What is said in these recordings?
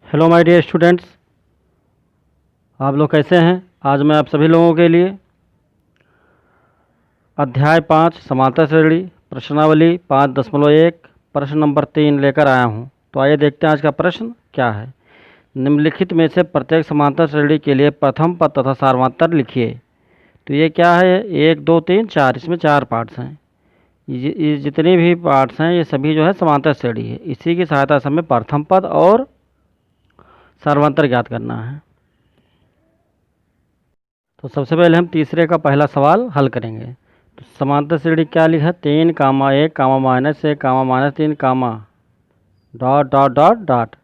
Hello my dear students, आप लोग कैसे हैं। आज मैं आप सभी लोगों के लिए अध्याय 5 समांतर श्रेणी प्रश्नावली 5.1 प्रश्न नंबर 3 लेकर आया हूं। तो आइए देखते हैं आज का प्रश्न क्या है। निम्नलिखित में से प्रत्येक समांतर श्रेणी के लिए प्रथम पद तथा सार्वंतर लिखिए। तो ये क्या है, 1 2 3 4, इसमें 4 पार्ट्स हैं। ये जितने भी पार्ट्स हैं ये सभी जो है समांतर श्रेणी है। इसी की सहायता से हमें प्रथम पद और सार्वंतर ज्ञात करना है। तो सबसे पहले हम तीसरे का पहला सवाल हल करेंगे। तो समांतर श्रेणी क्या लिखा है, 3 कामा 1 कामा -1 कामा -3 कामा डॉट डॉट डॉट डॉट।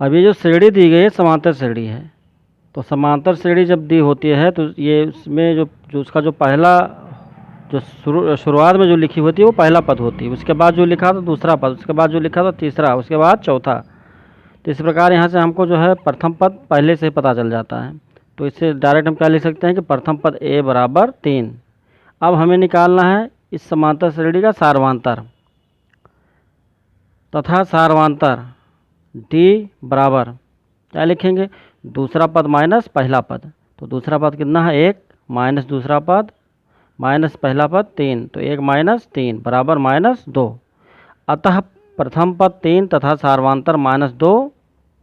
अब ये जो श्रेणी दी गई है समांतर श्रेणी है। तो समांतर श्रेणी जब दी होती है तो ये उसमें जो उसका जो पहला जो शुरुआत में जो लिखी होती है वो पहला पद होती है। उसके बाद जो लिखा था दूसरा पद, उसके बाद जो लिखा था तीसरा, उसके बाद चौथा। तो इस प्रकार यहाँ से हमको जो है प्रथम पद पहले से ही पता चल जाता है। तो इससे डायरेक्ट हम क्या लिख सकते हैं कि प्रथम पद a बराबर 3। अब हमें निकालना है इस समांतर श्रेणी का सार्वंतर तथा सार्वंतर d बराबर क्या लिखेंगे, दूसरा पद माइनस पहला पद। तो दूसरा पद कितना है 1 माइनस दूसरा पद माइनस पहला पद 3। तो 1 माइनस 3 बराबर -2। अतः प्रथम पद 3 तथा सार्वंतर -2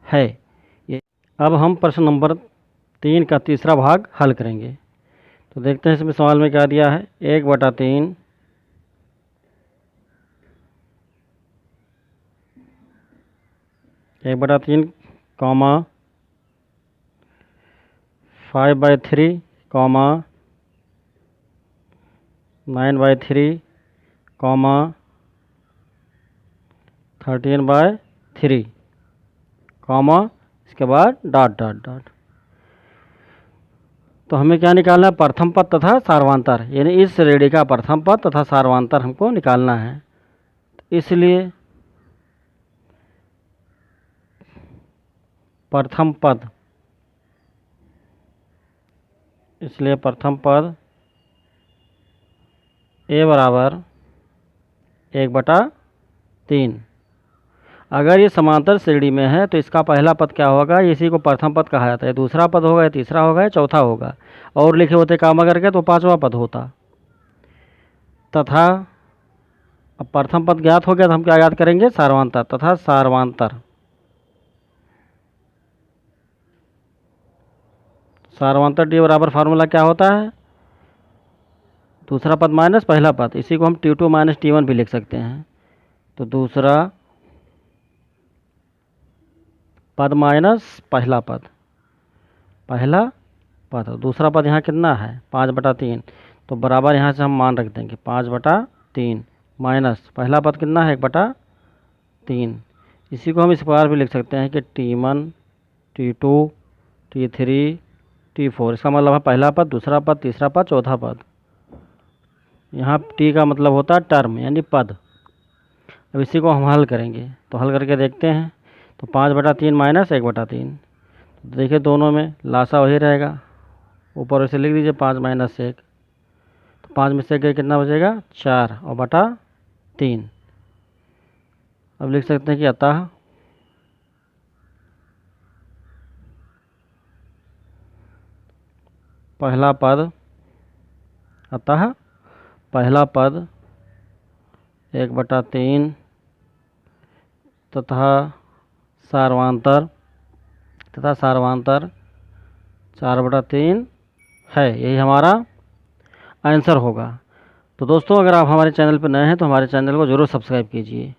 है। अब हम प्रश्न नंबर 3 का तीसरा भाग हल करेंगे। तो देखते हैं इसमें सवाल में क्या दिया है, 1/3 1/3 कॉमा 5/3 कॉमा 9/3 कॉमा 13/3 कॉमा इसके बाद डॉट डॉट डॉट। तो हमें क्या निकालना है, प्रथम पद तथा सार्वंतर, यानी इस श्रेणी का प्रथम पद तथा सार्वंतर हमको निकालना है। इसलिए प्रथम पद a बराबर 1/3। अगर ये समांतर श्रेणी में है तो इसका पहला पद क्या होगा, इसी को प्रथम पद कहा जाता है। दूसरा पद होगा, तीसरा होगा, चौथा होगा, और लिखे होते काम करके तो पांचवा पद होता। तथा अब प्रथम पद ज्ञात हो गया तो हम क्या याद करेंगे, सार्वंतर तथा सार्वंतर डी बराबर फार्मूला क्या होता है, दूसरा पद माइनस पहला पद। इसी को हम T2 माइनस T1 भी लिख सकते हैं। तो दूसरा पद माइनस पहला पद, दूसरा पद यहाँ कितना है 5/3। तो बराबर यहाँ से हम मान रख देंगे 5/3 माइनस पहला पद कितना है 1/3। इसी को हम इस प्रकार भी लिख सकते हैं कि T1 T2 T3 T4। इसका मतलब है पहला पद, दूसरा पद, तीसरा पद, चौथा पद। यहाँ T का मतलब होता है टर्म यानी पद। अब इसी को हम हल करेंगे। तो हल करके देखते हैं। तो 5/3 माइनस 1/3, तो देखिए दोनों में लासा वही रहेगा, ऊपर वैसे लिख दीजिए 5 माइनस 1। तो 5 में से कितना बचेगा 4 और बटा 3। अब लिख सकते हैं कि अतः पहला पद 1/3 तथा सार्वंतर 4/3 है। यही हमारा आंसर होगा। तो दोस्तों, अगर आप हमारे चैनल पर नए हैं तो हमारे चैनल को ज़रूर सब्सक्राइब कीजिए।